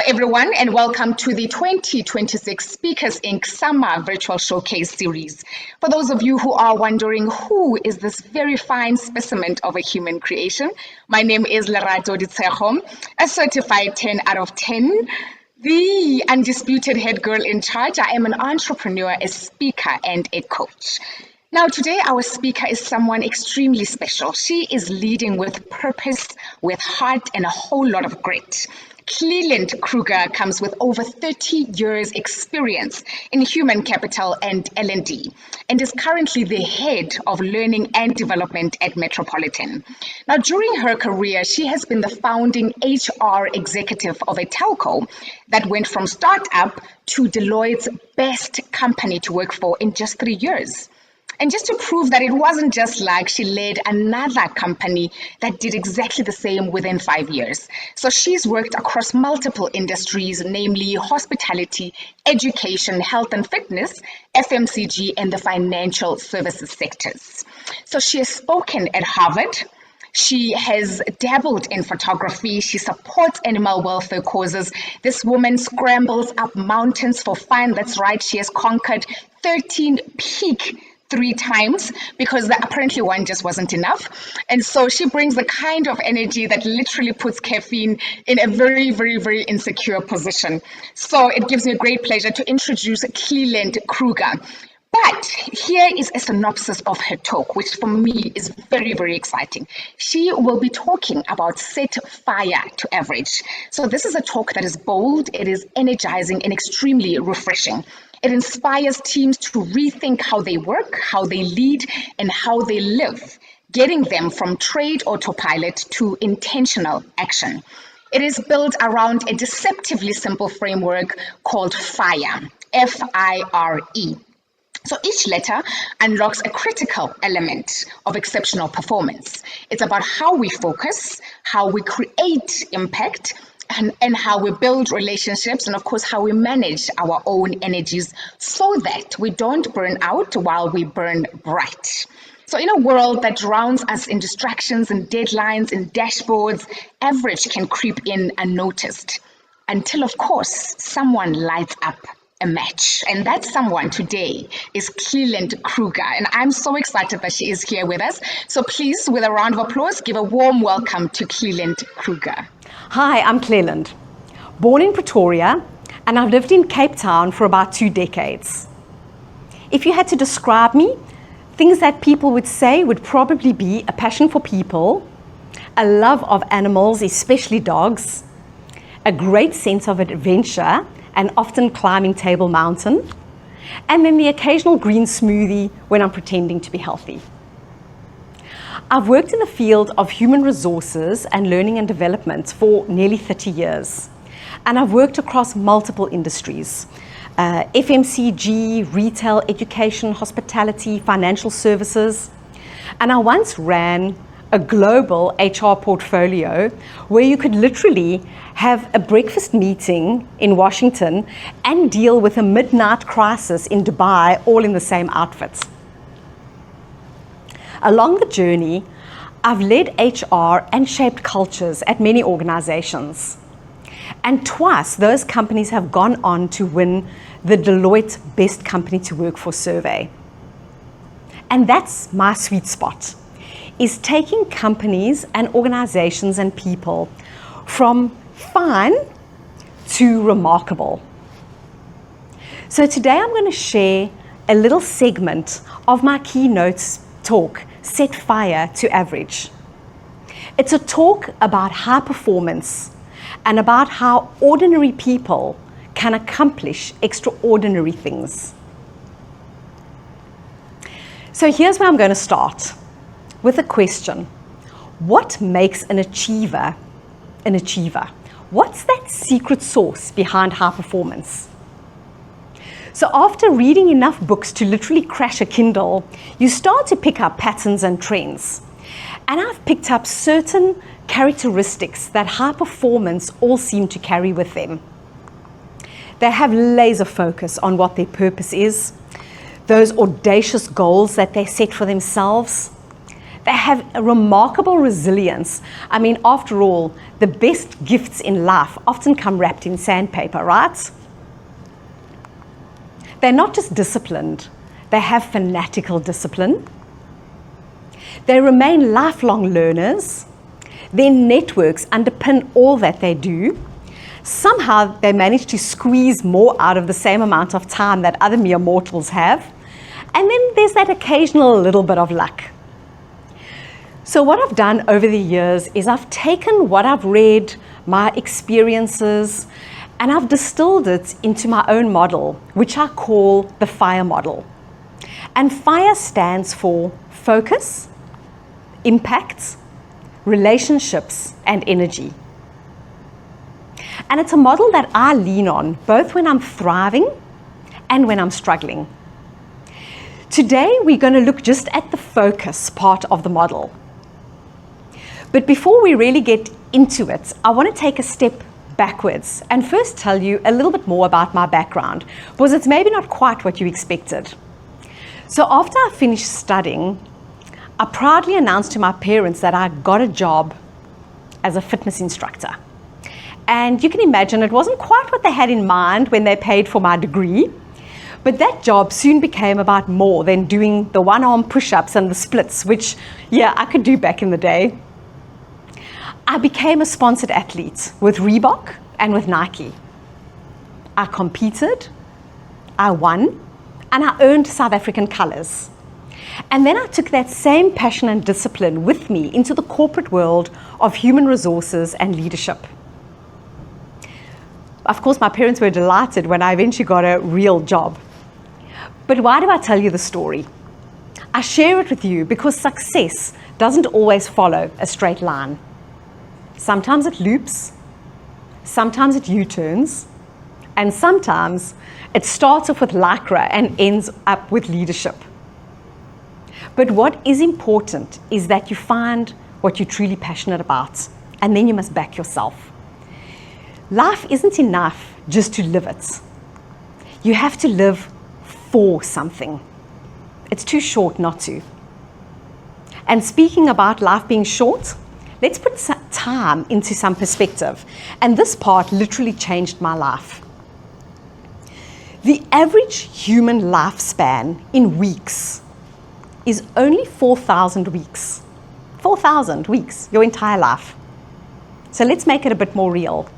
everyone, and welcome to the 2026 Speakers Inc. Summer Virtual Showcase Series. For those of you who are wondering who is this very fine specimen of a human creation, my name is Lerato Ditshego, a certified 10 out of 10, the undisputed head girl in charge. I am an entrepreneur, a speaker, and a coach. Now, today, our speaker is someone extremely special. She is leading with purpose, with heart, and a whole lot of grit. Clelland Kruger comes with over 30 years experience in human capital and L&D and is currently the head of learning and development at Metropolitan. Now, during her career, she has been the founding HR executive of a telco that went from startup to Deloitte's best company to work for in just 3 years. And just to prove that it wasn't just like she led another company that did exactly the same within 5 years. So she's worked across multiple industries, namely hospitality, education, health and fitness, FMCG, and the financial services sectors. So she has spoken at Harvard. She has dabbled in photography. She supports animal welfare causes. This woman scrambles up mountains for fun. That's right. She has conquered 13 peak 3 times because apparently one just wasn't enough. And so she brings the kind of energy that literally puts caffeine in a very, very, very insecure position. So it gives me a great pleasure to introduce Clelland Kruger. But here is a synopsis of her talk, which for me is very, very exciting. She will be talking about set fire to average. So this is a talk that is bold, it is energizing and extremely refreshing. It inspires teams to rethink how they work, how they lead, and how they live, getting them from trade autopilot to intentional action. It is built around a deceptively simple framework called FIRE, F-I-R-E. So each letter unlocks a critical element of exceptional performance. It's about how we focus, how we create impact, and how we build relationships, and of course, how we manage our own energies so that we don't burn out while we burn bright. So in a world that drowns us in distractions and deadlines and dashboards, average can creep in unnoticed until, of course, someone lights up a match. And that someone today is Clelland Kruger. And I'm so excited that she is here with us. So please, with a round of applause, give a warm welcome to Clelland Kruger. Hi, I'm Clelland, born in Pretoria, and I've lived in Cape Town for about 2 decades. If you had to describe me, things that people would say would probably be a passion for people, a love of animals, especially dogs, a great sense of adventure, and often climbing Table Mountain, and then the occasional green smoothie when I'm pretending to be healthy. I've worked in the field of human resources and learning and development for nearly 30 years. And I've worked across multiple industries, FMCG, retail, education, hospitality, financial services. And I once ran a global HR portfolio where you could literally have a breakfast meeting in Washington and deal with a midnight crisis in Dubai all in the same outfits. Along the journey, I've led HR and shaped cultures at many organizations. And twice, those companies have gone on to win the Deloitte Best Company to Work For survey. And that's my sweet spot, is taking companies and organizations and people from fine to remarkable. So today I'm going to share a little segment of my keynotes talk, Set Fire to Average. It's a talk about high performance and about how ordinary people can accomplish extraordinary things. So here's where I'm going to start with a question. What makes an achiever an achiever? What's that secret sauce behind high performance? So after reading enough books to literally crash a Kindle, you start to pick up patterns and trends. And I've picked up certain characteristics that high performance all seem to carry with them. They have laser focus on what their purpose is, those audacious goals that they set for themselves. They have a remarkable resilience. I mean, after all, the best gifts in life often come wrapped in sandpaper, right? They're not just disciplined, they have fanatical discipline. They remain lifelong learners. Their networks underpin all that they do. Somehow they manage to squeeze more out of the same amount of time that other mere mortals have. And then there's that occasional little bit of luck. So what I've done over the years is I've taken what I've read, my experiences, and I've distilled it into my own model, which I call the FIRE model. And FIRE stands for focus, impact, relationships, and energy. And it's a model that I lean on both when I'm thriving and when I'm struggling. Today, we're going to look just at the focus part of the model. But before we really get into it, I want to take a step backwards and first tell you a little bit more about my background, because it's maybe not quite what you expected. So after I finished studying, I proudly announced to my parents that I got a job as a fitness instructor. And you can imagine it wasn't quite what they had in mind when they paid for my degree, but that job soon became about more than doing the one-arm push-ups and the splits, which, yeah, I could do back in the day. I became a sponsored athlete with Reebok and with Nike. I competed, I won, and I earned South African colors. And then I took that same passion and discipline with me into the corporate world of human resources and leadership. Of course, my parents were delighted when I eventually got a real job. But why do I tell you the story? I share it with you because success doesn't always follow a straight line. Sometimes it loops, sometimes it U-turns, and sometimes it starts off with lycra and ends up with leadership. But what is important is that you find what you're truly passionate about, and then you must back yourself. Life isn't enough just to live it. You have to live for something. It's too short not to. And speaking about life being short, let's put some time into some perspective. And this part literally changed my life. The average human lifespan in weeks is only 4,000 weeks. 4,000 weeks, your entire life. So let's make it a bit more real.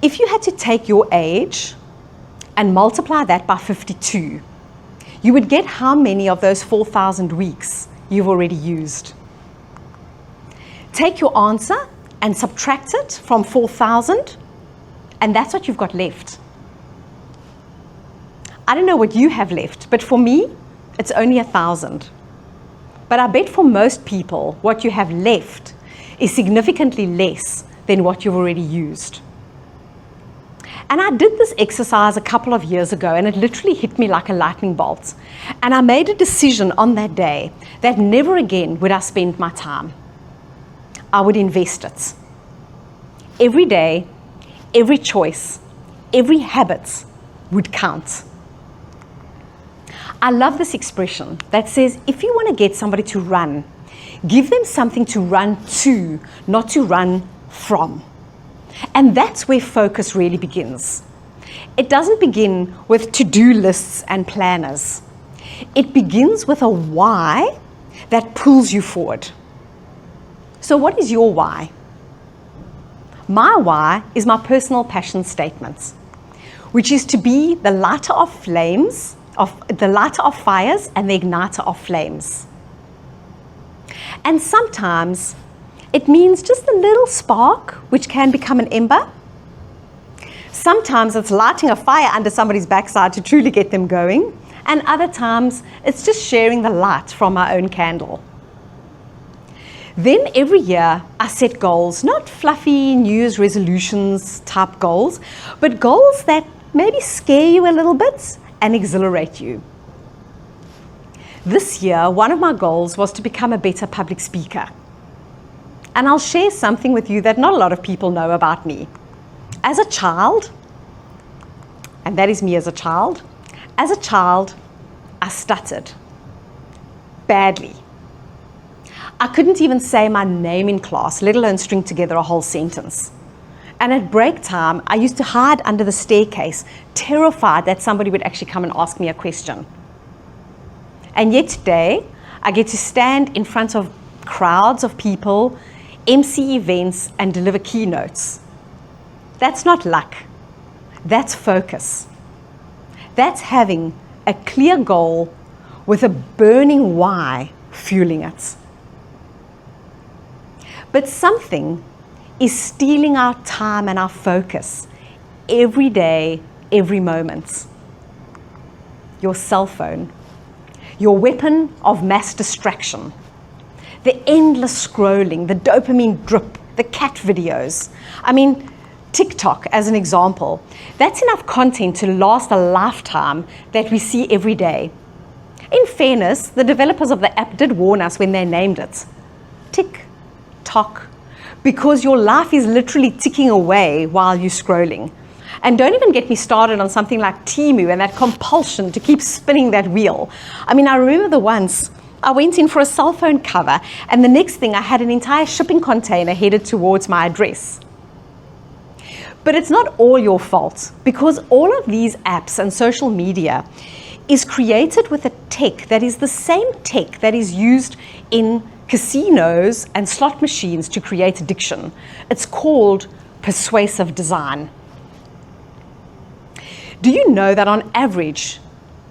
If you had to take your age and multiply that by 52, you would get how many of those 4,000 weeks you've already used. Take your answer and subtract it from 4,000, and that's what you've got left. I don't know what you have left, but for me, it's only 1,000. But I bet for most people, what you have left is significantly less than what you've already used. And I did this exercise a couple of years ago, and it literally hit me like a lightning bolt. And I made a decision on that day that never again would I spend my time. I would invest it. Every day, every choice, every habit would count. I love this expression that says, if you want to get somebody to run, give them something to run to, not to run from. And that's where focus really begins. It doesn't begin with to-do lists and planners. It begins with a why that pulls you forward. So what is your why? My why is my personal passion statement, which is to be the lighter of flames, the lighter of fires and the igniter of flames. And sometimes it means just a little spark, which can become an ember. Sometimes it's lighting a fire under somebody's backside to truly get them going. And other times it's just sharing the light from my own candle. Then every year I set goals, not fluffy New resolutions type goals, but goals that maybe scare you a little bit and exhilarate you. This year, one of my goals was to become a better public speaker. And I'll share something with you that not a lot of people know about me. As a child, and that is me as a child, I stuttered badly. I couldn't even say my name in class, let alone string together a whole sentence. And at break time, I used to hide under the staircase, terrified that somebody would actually come and ask me a question. And yet today, I get to stand in front of crowds of people, MC events, and deliver keynotes. That's not luck. That's focus. That's having a clear goal with a burning why fueling it. But something is stealing our time and our focus every day, every moment. Your cell phone, your weapon of mass distraction, the endless scrolling, the dopamine drip, the cat videos. I mean, TikTok as an example. That's enough content to last a lifetime that we see every day. In fairness, the developers of the app did warn us when they named it TikTok, because your life is literally ticking away while you're scrolling. And don't even get me started on something like Temu and that compulsion to keep spinning that wheel. I mean, I remember the once I went in for a cell phone cover, and the next thing I had an entire shipping container headed towards my address. But it's not all your fault, because all of these apps and social media is created with a tech that is the same tech that is used in casinos and slot machines to create addiction. It's called persuasive design. Do you know that on average,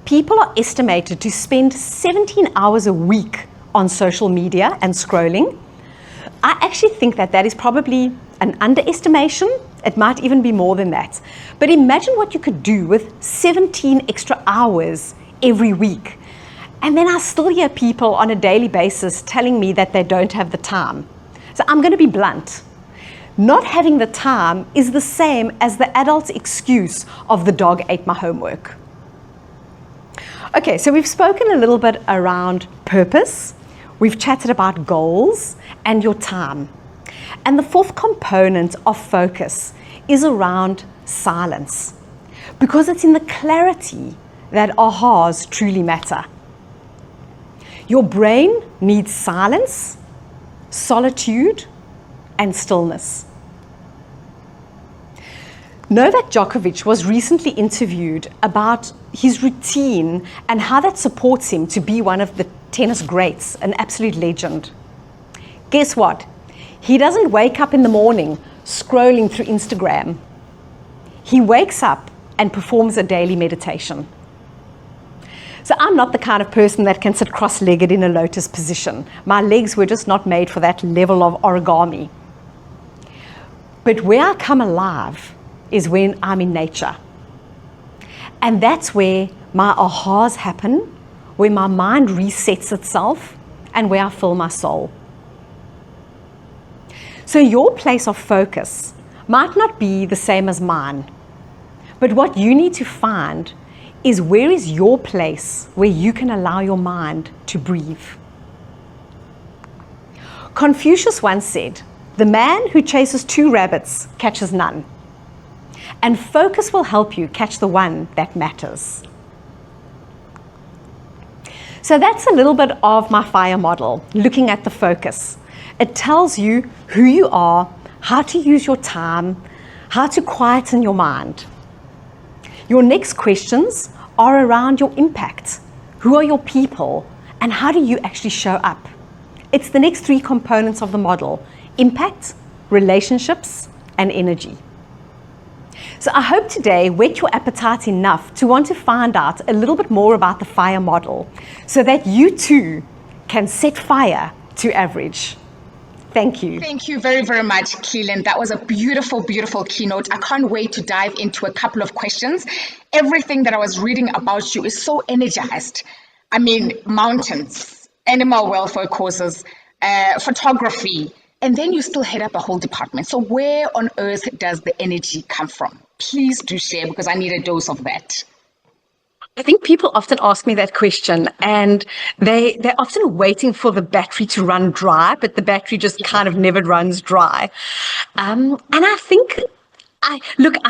people are estimated to spend 17 hours a week on social media and scrolling? I actually think that that is probably an underestimation. It might even be more than that. But imagine what you could do with 17 extra hours every week. And then I still hear people on a daily basis telling me that they don't have the time. So I'm going to be blunt. Not having the time is the same as the adult's excuse of the dog ate my homework. Okay, so we've spoken a little bit around purpose. We've chatted about goals and your time. And the fourth component of focus is around silence, because it's in the clarity that ahas truly matter. Your brain needs silence, solitude, and stillness. Novak Djokovic was recently interviewed about his routine and how that supports him to be one of the tennis greats, an absolute legend. Guess what? He doesn't wake up in the morning scrolling through Instagram. He wakes up and performs a daily meditation. So I'm not the kind of person that can sit cross-legged in a lotus position. My legs were just not made for that level of origami. But where I come alive is when I'm in nature. And that's where my ahas happen, where my mind resets itself, and where I fill my soul. So your place of focus might not be the same as mine, but what you need to find is where is your place where you can allow your mind to breathe. Confucius once said, "The man who chases 2 rabbits catches none." And focus will help you catch the one that matters. So that's a little bit of my FIRE model, looking at the focus. It tells you who you are, how to use your time, how to quieten your mind. Your next questions are around your impact. Who are your people, and how do you actually show up? It's the next 3 components of the model: impact, relationships, and energy. So I hope today whet your appetite enough to want to find out a little bit more about the FIRE model so that you too can set fire to average. Thank you. Thank you very, very much, Clelland. That was a beautiful, beautiful keynote. I can't wait to dive into a couple of questions. Everything that I was reading about you is so energized. I mean, mountains, animal welfare causes, photography, and then you still head up a whole department. So where on earth does the energy come from? Please do share, because I need a dose of that. I think people often ask me that question, and they're often waiting for the battery to run dry, but the battery just kind of never runs dry. And I think,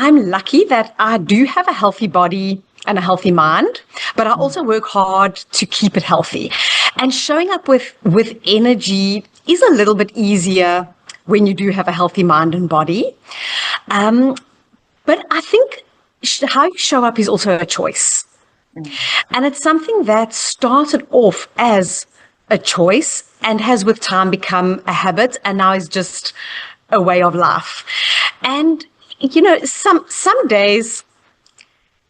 I'm lucky that I do have a healthy body and a healthy mind, but I also work hard to keep it healthy. And showing up with energy is a little bit easier when you do have a healthy mind and body. But I think how you show up is also a choice. And it's something that started off as a choice and has with time become a habit, and now is just a way of life. And, some days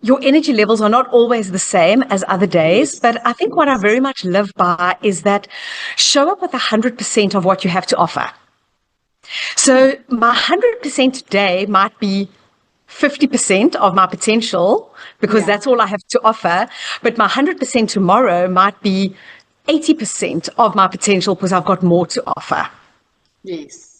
your energy levels are not always the same as other days, but I think what I very much live by is that show up with 100% of what you have to offer. So my 100% today might be 50% of my potential, because that's all I have to offer, but my 100% tomorrow might be 80% of my potential because I've got more to offer. Yes.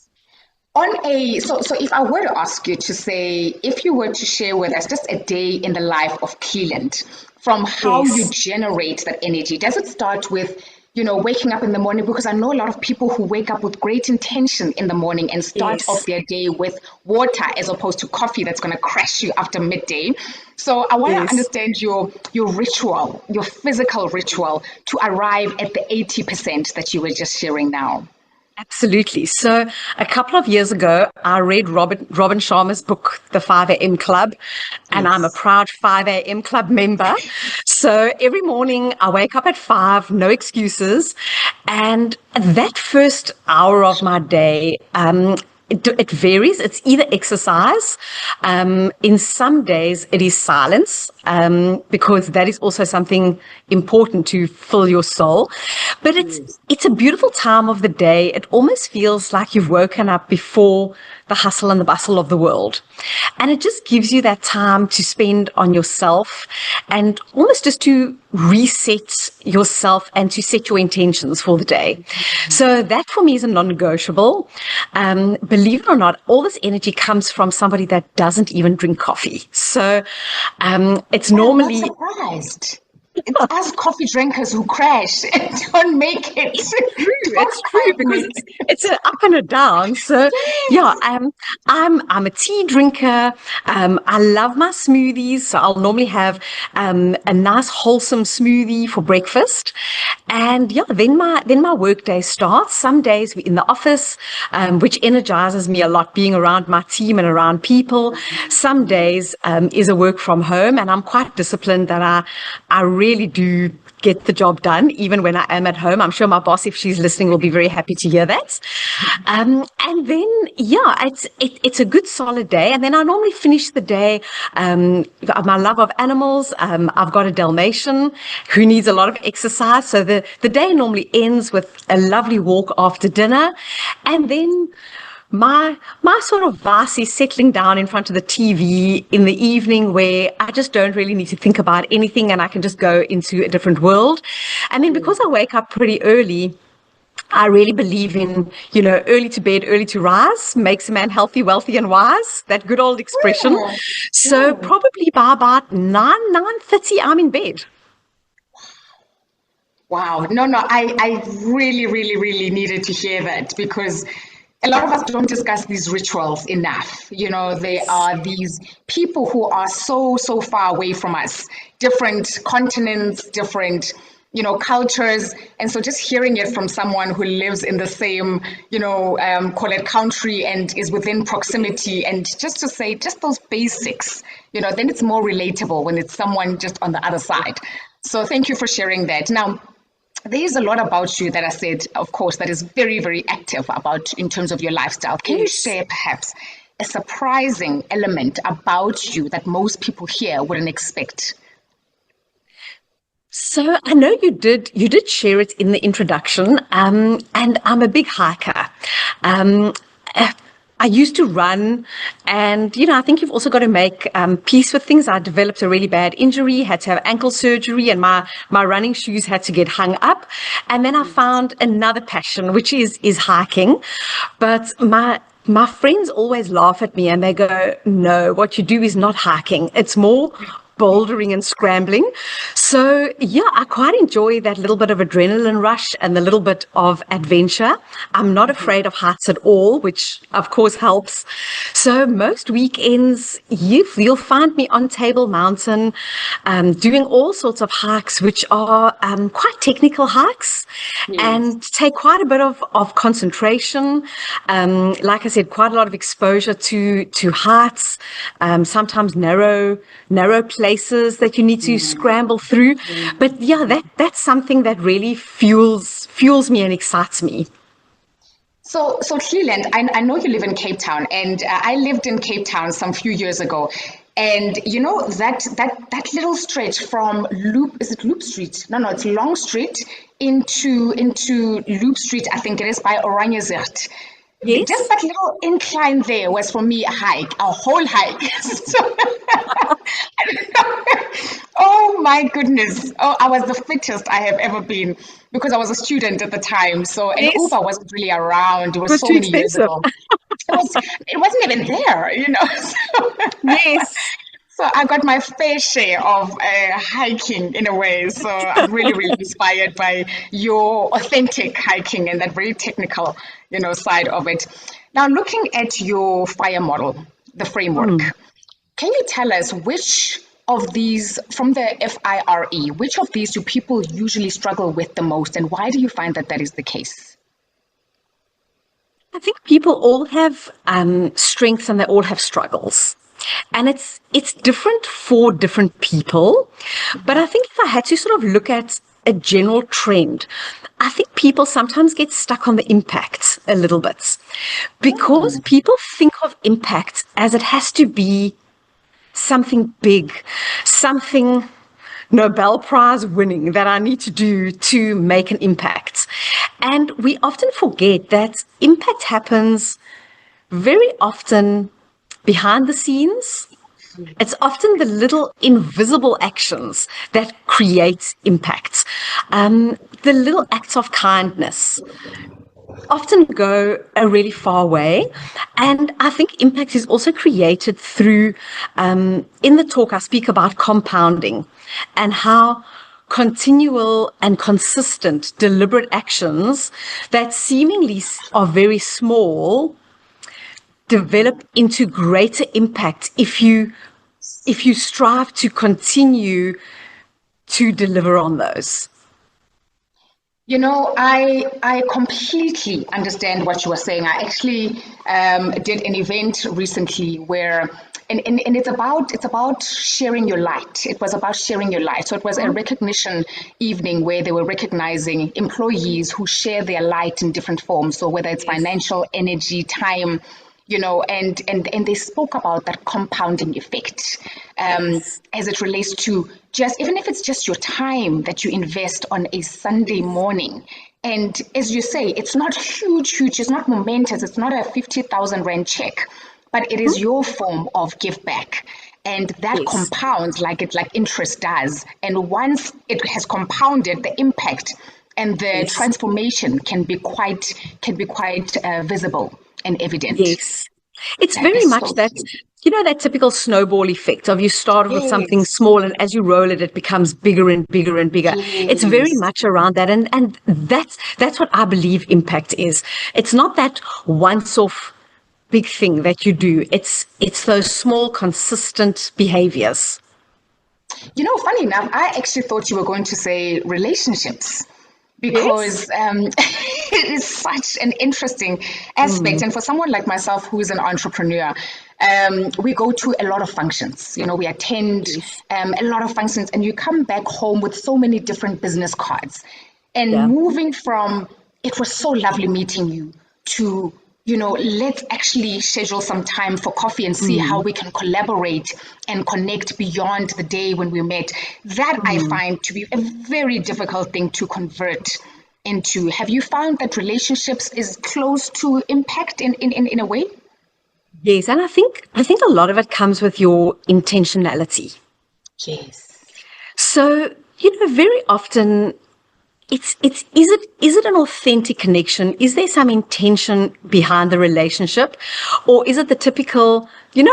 So if I were to ask you to say, if you were to share with us just a day in the life of Clelland, from how you generate that energy, does it start with, waking up in the morning? Because I know a lot of people who wake up with great intention in the morning and start off their day with water as opposed to coffee that's going to crash you after midday. So I want to understand your ritual, your physical ritual to arrive at the 80% that you were just sharing now. Absolutely. So a couple of years ago, I read Robin Sharma's book, The 5 a.m. Club, and I'm a proud 5 a.m. Club member. So every morning I wake up at 5, no excuses. And that first hour of my day, it varies. It's either exercise. In some days, it is silence, because that is also something important to fill your soul. But it's a beautiful time of the day. It almost feels like you've woken up before the hustle and the bustle of the world. And it just gives you that time to spend on yourself and almost just to reset yourself and to set your intentions for the day. So that for me is a non-negotiable. Believe it or not, all this energy comes from somebody that doesn't even drink coffee. So it's normally... I'm not surprised. It's us coffee drinkers who crash and don't make it. It's true because it's an up and a down. So I'm a tea drinker. I love my smoothies. So I'll normally have a nice wholesome smoothie for breakfast. And then my work day starts. Some days we're in the office, which energizes me a lot, being around my team and around people. Some days is a work from home, and I'm quite disciplined that I really do get the job done, even when I am at home. I'm sure my boss, if she's listening, will be very happy to hear that. And then, it's a good solid day. And then I normally finish the day, my love of animals. I've got a Dalmatian who needs a lot of exercise. So the day normally ends with a lovely walk after dinner. And then my sort of vice is settling down in front of the TV in the evening, where I just don't really need to think about anything and I can just go into a different world. And then because I wake up pretty early, I really believe in, early to bed, early to rise makes a man healthy, wealthy and wise, that good old expression. So probably by about 9:30, I'm in bed. Wow. No, I really, really, really needed to hear that, because a lot of us don't discuss these rituals enough. There are these people who are so far away from us, different continents, different, cultures. And so just hearing it from someone who lives in the same, call it country and is within proximity, and just to say just those basics, then it's more relatable when it's someone just on the other side. So thank you for sharing that. Now, there's a lot about you that I said, of course, that is very, very active about in terms of your lifestyle. Can you share perhaps a surprising element about you that most people here wouldn't expect? So I know you did share it in the introduction, and I'm a big hiker. I used to run, and, I think you've also got to make peace with things. I developed a really bad injury, had to have ankle surgery, and my running shoes had to get hung up. And then I found another passion, which is hiking. But my friends always laugh at me and they go, no, what you do is not hiking. It's more bouldering and scrambling. So yeah, I quite enjoy that little bit of adrenaline rush and the little bit of adventure. I'm not afraid of heights at all, which of course helps. So most weekends, you'll find me on Table Mountain, doing all sorts of hikes, which are quite technical hikes and take quite a bit of concentration. Like I said, quite a lot of exposure to heights, sometimes narrow places that you need to scramble through. But yeah, that's something that really fuels me and excites me. So Cleland, I know you live in Cape Town, and I lived in Cape Town some few years ago. And you know that little stretch from Loop Street? No, it's Long Street into Loop Street, I think it is, by Oranjezicht. Yes. Just that little incline there was for me a whole hike. So, oh my goodness. Oh, I was the fittest I have ever been because I was a student at the time. So an Uber wasn't really around. It was so many years ago. It wasn't even there, you know. So, yes. So I got my fair share of hiking in a way. So I'm really, really inspired by your authentic hiking and that very technical, side of it. Now, looking at your FIRE model, the framework, can you tell us which of these, from the FIRE, which of these do people usually struggle with the most, and why do you find that is the case? I think people all have strengths and they all have struggles. And it's different for different people. But I think if I had to sort of look at a general trend, I think people sometimes get stuck on the impact a little bit because people think of impact as it has to be something big, something Nobel Prize winning that I need to do to make an impact. And we often forget that impact happens very often behind the scenes. It's often the little invisible actions that create impact. The little acts of kindness often go a really far way. And I think impact is also created through, in the talk, I speak about compounding and how continual and consistent, deliberate actions that seemingly are very small develop into greater impact if you strive to continue to deliver on those. I completely understand what you were saying. I actually did an event recently where, and it's about sharing your light. It was about sharing your light. So it was a recognition evening where they were recognizing employees who share their light in different forms. So whether it's financial, energy, time, and they spoke about that compounding effect as it relates to just, even if it's just your time that you invest on a Sunday morning. And as you say, it's not huge, it's not momentous, it's not a 50,000 Rand check, but it is your form of give back. And that compounds like interest does. And once it has compounded, the impact and the transformation can be quite visible and evident. Yes. It's very much so that, that typical snowball effect of you start with something small and as you roll it, it becomes bigger and bigger and bigger. It's very much around that. And that's what I believe impact is. It's not that once-off big thing that you do. It's those small, consistent behaviors. Funny enough, I actually thought you were going to say relationships, because it is such an interesting aspect. And for someone like myself, who is an entrepreneur, we go to a lot of functions. We attend a lot of functions, and you come back home with so many different business cards. And moving from, it was so lovely meeting you, to, let's actually schedule some time for coffee and see how we can collaborate and connect beyond the day when we met. That I find to be a very difficult thing to convert into. Have you found that relationships is close to impact in a way? Yes, and I think a lot of it comes with your intentionality. Yes. So, very often is it an authentic connection? Is there some intention behind the relationship? Or is it the typical,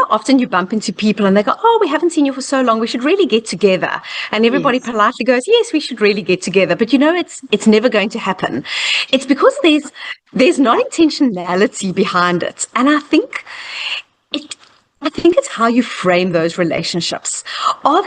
often you bump into people and they go, oh, we haven't seen you for so long, we should really get together. And everybody Yes. politely goes, yes, we should really get together. But it's never going to happen. It's because there's not intentionality behind it. And I think it's how you frame those relationships. Are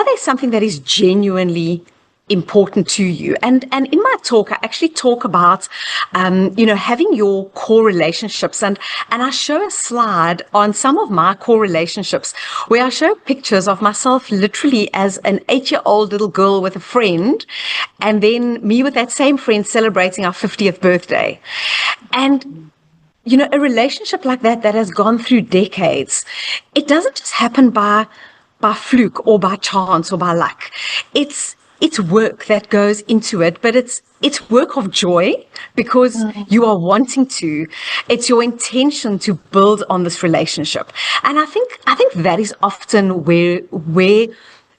they something that is genuinely important to you? And in my talk, I actually talk about, having your core relationships, and I show a slide on some of my core relationships where I show pictures of myself literally as an 8-year-old little girl with a friend, and then me with that same friend celebrating our 50th birthday. And a relationship like that has gone through decades, it doesn't just happen by fluke or by chance or by luck. It's work that goes into it, but it's work of joy because you are wanting to. It's your intention to build on this relationship. And I think that is often where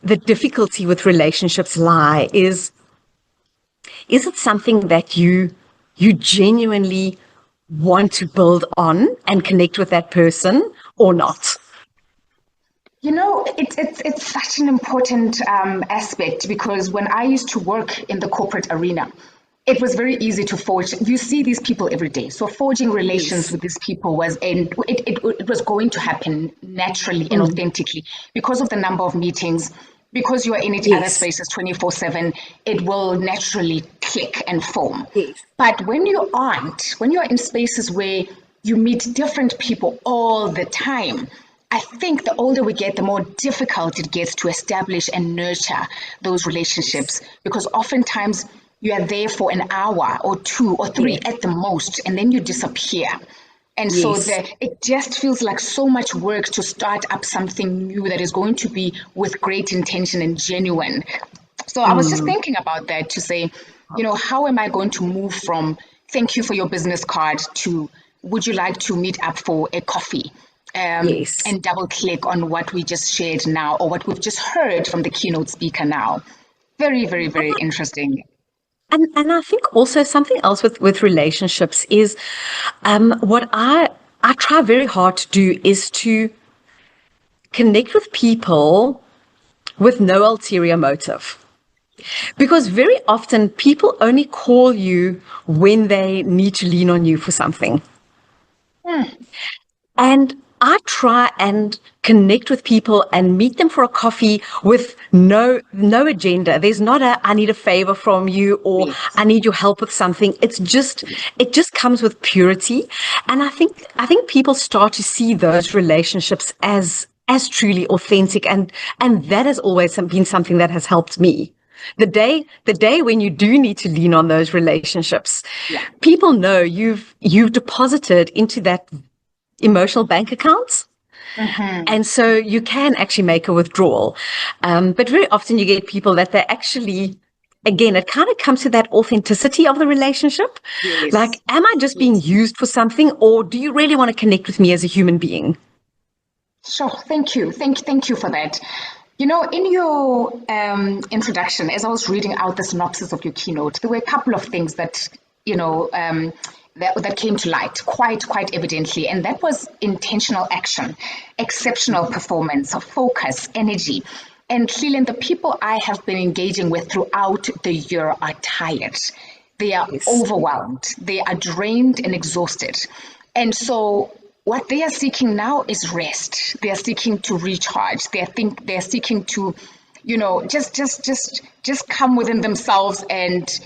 the difficulty with relationships lie is it something that you genuinely want to build on and connect with that person or not? It's such an important aspect, because when I used to work in the corporate arena, it was very easy to forge. You see these people every day. So forging relations with these people it was going to happen naturally and authentically because of the number of meetings. Because you are in each other's spaces 24/7, it will naturally click and form. Yes. But when you are in spaces where you meet different people all the time, I think the older we get, the more difficult it gets to establish and nurture those relationships, because oftentimes you are there for an hour or 2 or 3 at the most, and then you disappear. And so it just feels like so much work to start up something new that is going to be with great intention and genuine. So I was just thinking about that to say, how am I going to move from thank you for your business card to would you like to meet up for a coffee? And double click on what we just shared now, or what we've just heard from the keynote speaker now. Very, very, very interesting. And I think also something else with relationships is what I try very hard to do is to connect with people with no ulterior motive. Because very often people only call you when they need to lean on you for something. And I try and connect with people and meet them for a coffee with no agenda. There's not I need a favor from you, or I need your help with something. It just comes with purity. And I think people start to see those relationships as truly authentic. And that has always been something that has helped me. The day when you do need to lean on those relationships, people know you've deposited into that emotional bank accounts. And so you can actually make a withdrawal. But very often you get people that they actually, again, it kind of comes to that authenticity of the relationship. Like, am I just being used for something, or do you really want to connect with me as a human being? Sure. Thank you. Thank you for that. In your introduction, as I was reading out the synopsis of your keynote, there were a couple of things that, that came to light quite evidently, and that was intentional action, exceptional performance, focus, energy. And Clelland, the people I have been engaging with throughout the year are tired. They are overwhelmed. They are drained and exhausted. And so what they are seeking now is rest. They are seeking to recharge. They are seeking to, just come within themselves and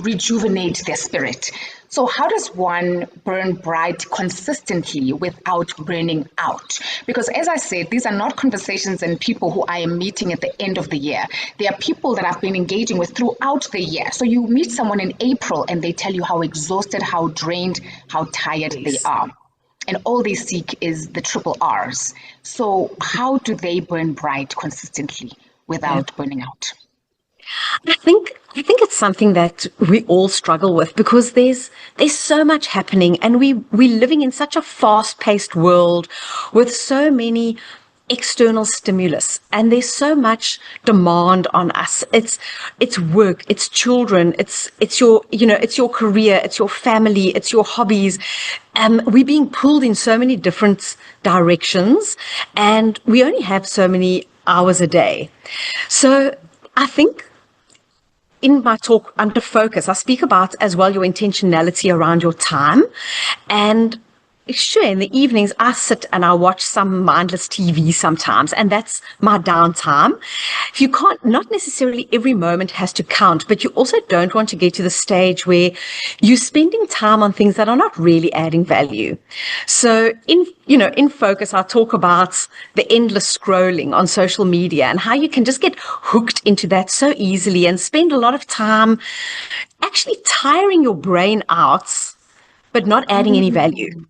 rejuvenate their spirit. So how does one burn bright consistently without burning out? Because as I said, these are not conversations and people who I am meeting at the end of the year. They are people that I've been engaging with throughout the year. So you meet someone in April and they tell you how exhausted, how drained, how tired they are. And all they seek is the triple R's. So how do they burn bright consistently without burning out? I think it's something that we all struggle with, because there's so much happening, and we're living in such a fast-paced world with so many external stimulus, and there's so much demand on us. It's work, it's children, it's your, it's your career, it's your family, it's your hobbies. We're being pulled in so many different directions, and we only have so many hours a day. So I think in my talk under focus, I speak about as well your intentionality around your time. And sure, in the evenings, I sit and I watch some mindless TV sometimes, and that's my downtime. You can't, not necessarily every moment has to count, but you also don't want to get to the stage where you're spending time on things that are not really adding value. So in focus, I talk about the endless scrolling on social media and how you can just get hooked into that so easily and spend a lot of time actually tiring your brain out, but not adding any value.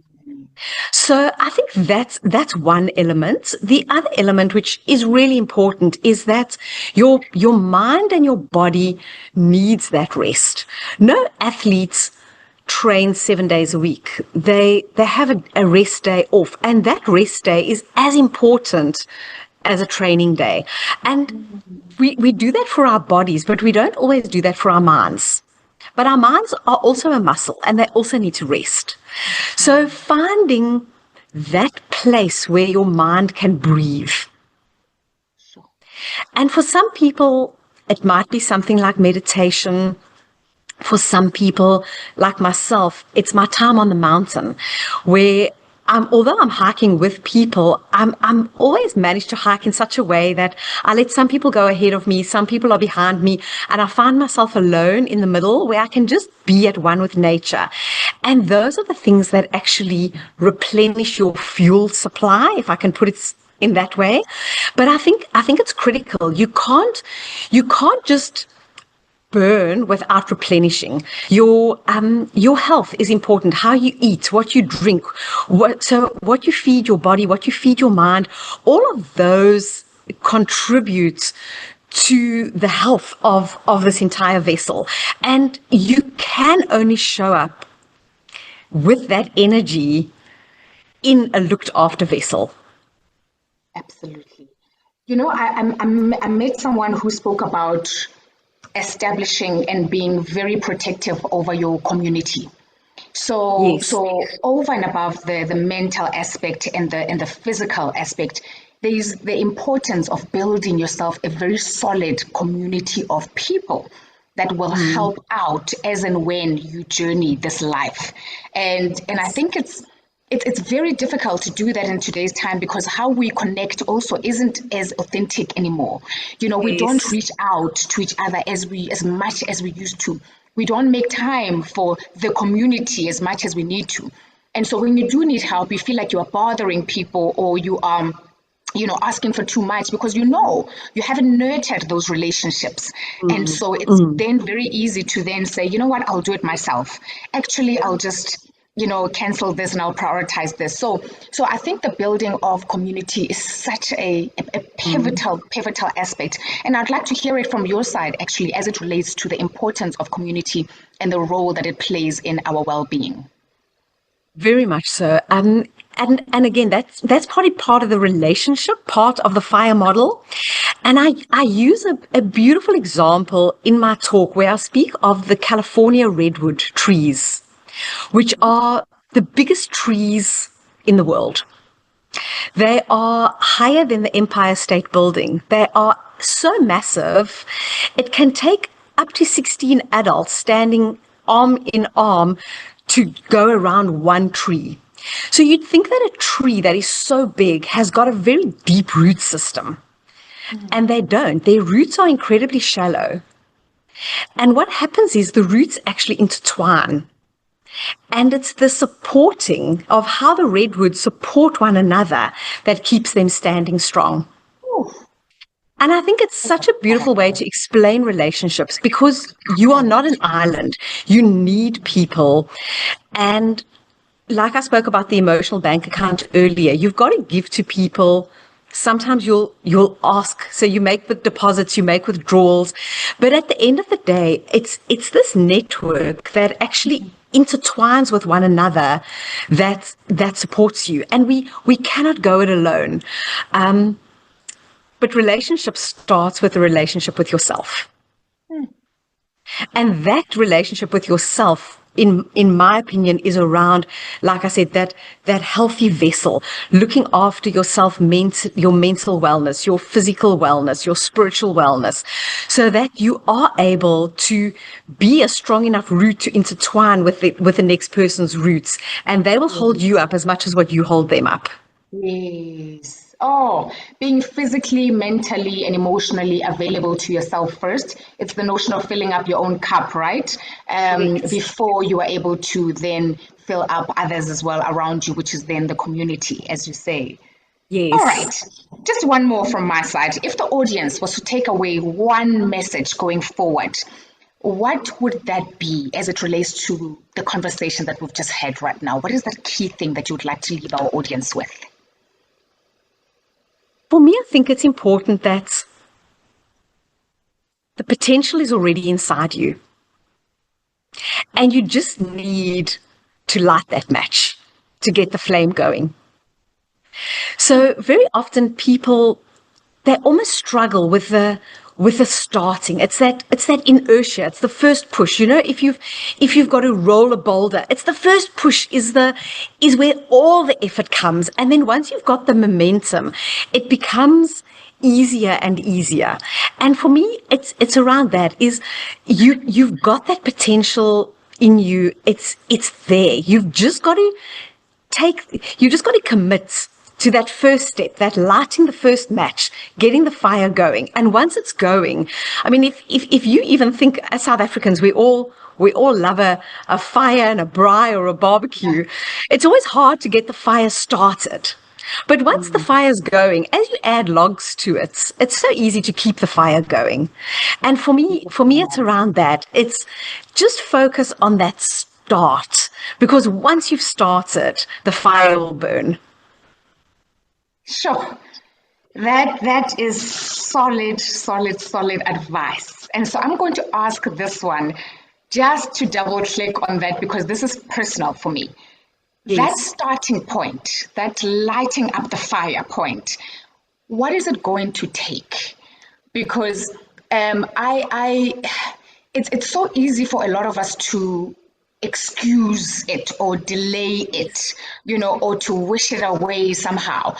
So I think that's one element. The other element, which is really important, is that your mind and your body needs that rest. No athletes train 7 days a week. They have a rest day off, and that rest day is as important as a training day. And we do that for our bodies, but we don't always do that for our minds. But our minds are also a muscle, and they also need to rest. So finding that place where your mind can breathe. And for some people, it might be something like meditation. For some people, like myself, it's my time on the mountain, where although I'm hiking with people, I'm always managed to hike in such a way that I let some people go ahead of me, some people are behind me, and I find myself alone in the middle where I can just be at one with nature. And those are the things that actually replenish your fuel supply, if I can put it in that way. But I think it's critical. You can't just burn without replenishing. Your health is important. How you eat, what you drink, what you feed your body, what you feed your mind, all of those contribute to the health of this entire vessel. And you can only show up with that energy in a looked after vessel. Absolutely. I met someone who spoke about establishing and being very protective over your community. So Yes. so over and above the mental aspect and the physical aspect, there is the importance of building yourself a very solid community of people that will help out as and when you journey this life. And I think it's very difficult to do that in today's time, because how we connect also isn't as authentic anymore. We Yes. don't reach out to each other as much as we used to. We don't make time for the community as much as we need to. And so when you do need help, you feel like you are bothering people, or you are asking for too much, because you haven't nurtured those relationships. And so it's then very easy to then say, you know what, I'll do it myself. Actually, I'll just cancel this and I'll prioritize this. So I think the building of community is such a pivotal aspect. And I'd like to hear it from your side, actually, as it relates to the importance of community and the role that it plays in our well-being. Very much so. And again, that's probably part of the relationship, part of the FIRE model. And I use a beautiful example in my talk where I speak of the California redwood trees, which are the biggest trees in the world. They are higher than the Empire State Building. They are so massive, it can take up to 16 adults standing arm in arm to go around one tree. So you'd think that a tree that is so big has got a very deep root system. And they don't. Their roots are incredibly shallow. And what happens is the roots actually intertwine. And it's the supporting of how the redwoods support one another that keeps them standing strong. Ooh. And I think it's such a beautiful way to explain relationships, because you are not an island. You need people. And like I spoke about the emotional bank account earlier, you've got to give to people. Sometimes you'll ask, so you make the deposits, you make withdrawals, but at the end of the day, it's this network that actually intertwines with one another that supports you. And we cannot go it alone. But relationship starts with a relationship with yourself. And that relationship with yourself, in my opinion, is around, like I said, that healthy vessel, looking after yourself, your mental wellness, your physical wellness, your spiritual wellness, so that you are able to be a strong enough root to intertwine with the next person's roots, and they will hold you up as much as what you hold them up. Yes. Oh, being physically, mentally, and emotionally available to yourself first. It's the notion of filling up your own cup, right? Before you are able to then fill up others as well around you, which is then the community, as you say. Yes. All right. Just one more from my side. If the audience was to take away one message going forward, what would that be as it relates to the conversation that we've just had right now? What is that key thing that you would like to leave our audience with? For me, I think it's important that the potential is already inside you. And you just need to light that match to get the flame going. So very often people, they almost struggle with the starting. It's that inertia. It's the first push. You know, if you've got to roll a boulder, it's the first push is where all the effort comes. And then once you've got the momentum, it becomes easier and easier. And for me, it's around that, is you've got that potential in you. It's there. You've just got to commit to that first step, that lighting the first match, getting the fire going. And once it's going, I mean, if you even think, as South Africans, we all love a fire and a braai or a barbecue. It's always hard to get the fire started. But once the fire's going, as you add logs to it, it's so easy to keep the fire going. And for me, it's around that. It's just focus on that start, because once you've started, the fire will burn. Sure. That is solid advice. And so I'm going to ask this one just to double click on that, because this is personal for me. Yes. That starting point, that lighting up the fire point, what is it going to take? Because it's so easy for a lot of us to excuse it or delay it, you know, or to wish it away somehow.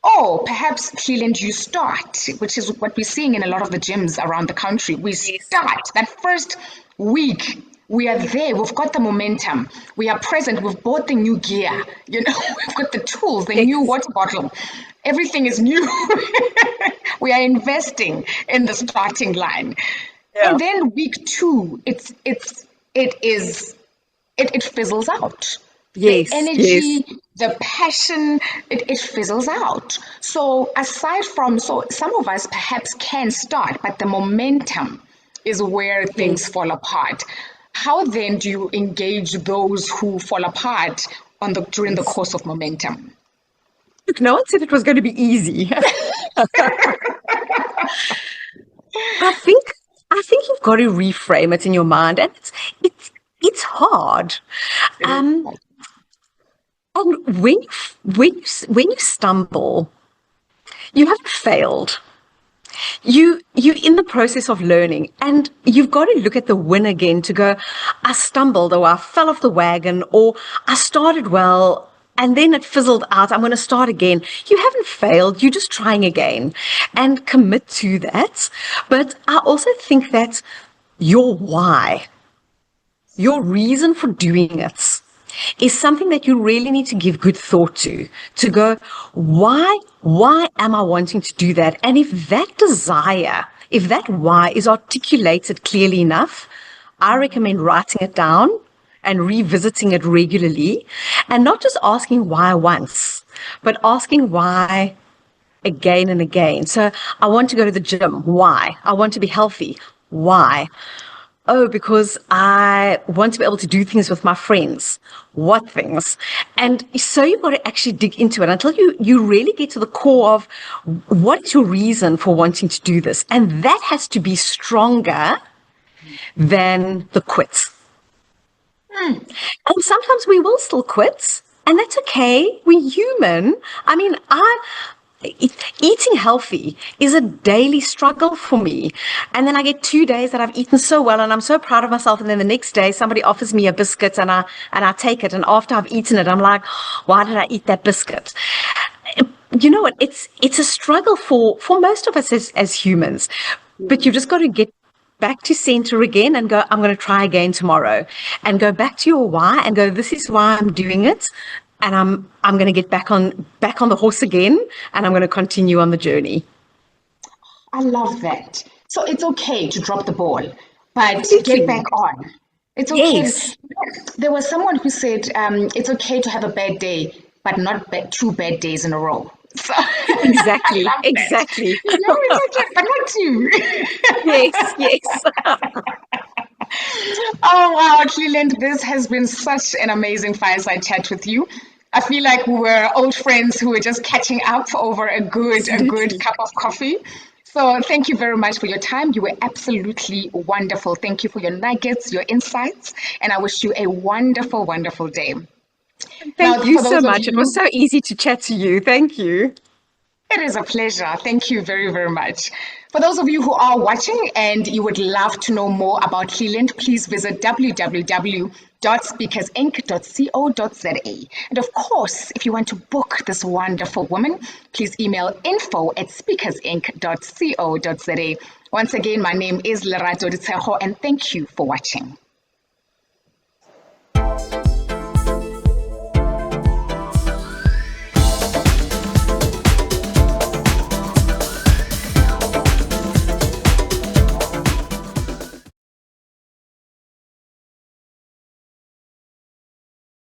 Oh, perhaps, Clelland, you start, which is what we're seeing in a lot of the gyms around the country. We start that first week. We are there. We've got the momentum. We are present. We've bought the new gear. You know, we've got the tools, the new water bottle. Everything is new. We are investing in the starting line. Yeah. And then week 2, it fizzles out. Yes, the energy, the passion, it fizzles out. So some of us perhaps can start, but the momentum is where things fall apart. How then do you engage those who fall apart during the course of momentum? Look, no one said it was going to be easy. I think you've got to reframe it in your mind, and it's hard. And when you stumble, you haven't failed. You're in the process of learning, and you've got to look at the win again to go, I stumbled, or I fell off the wagon, or I started well and then it fizzled out. I'm going to start again. You haven't failed. You're just trying again, and commit to that. But I also think that your why, your reason for doing it, is something that you really need to give good thought to go, why am I wanting to do that? And if that desire, if that why is articulated clearly enough, I recommend writing it down and revisiting it regularly, and not just asking why once, but asking why again and again. So I want to go to the gym. Why? I want to be healthy. Why? Oh, because I want to be able to do things with my friends. What things? And so you've got to actually dig into it until you really get to the core of what is your reason for wanting to do this. And that has to be stronger than the quit. And sometimes we will still quit, and that's okay. We're human. I mean, eating healthy is a daily struggle for me. And then I get 2 days that I've eaten so well and I'm so proud of myself. And then the next day somebody offers me a biscuit and I take it. And after I've eaten it, I'm like, why did I eat that biscuit? You know what? It's a struggle for most of us as humans. But you've just got to get back to center again and go, I'm going to try again tomorrow, and go back to your why and go, this is why I'm doing it. And I'm going to get back on the horse again, and I'm going to continue on the journey. I love that. So it's okay to drop the ball, but Absolutely. get back on. It's okay. Yes. There was someone who said it's okay to have a bad day, but not 2 bad days in a row. So I Exactly. love that. Exactly. It's okay, but not 2. Yes. Yes. Oh wow, Clelland, this has been such an amazing fireside chat with you. I feel like we were old friends who were just catching up over a good Absolutely. cup of coffee. So thank you very much for your time. You were absolutely wonderful. Thank you for your nuggets, your insights, and I wish you a wonderful, wonderful day. Thank you For so those of much. It was you, so easy to chat to you. Thank you. it is a pleasure. Thank you very, very much. For those of you who are watching and you would love to know more about Clelland, please visit www.speakersinc.co.za. And of course, if you want to book this wonderful woman, please email info@speakersinc.co.za. Once again, my name is Lerato Ditsejo, and thank you for watching.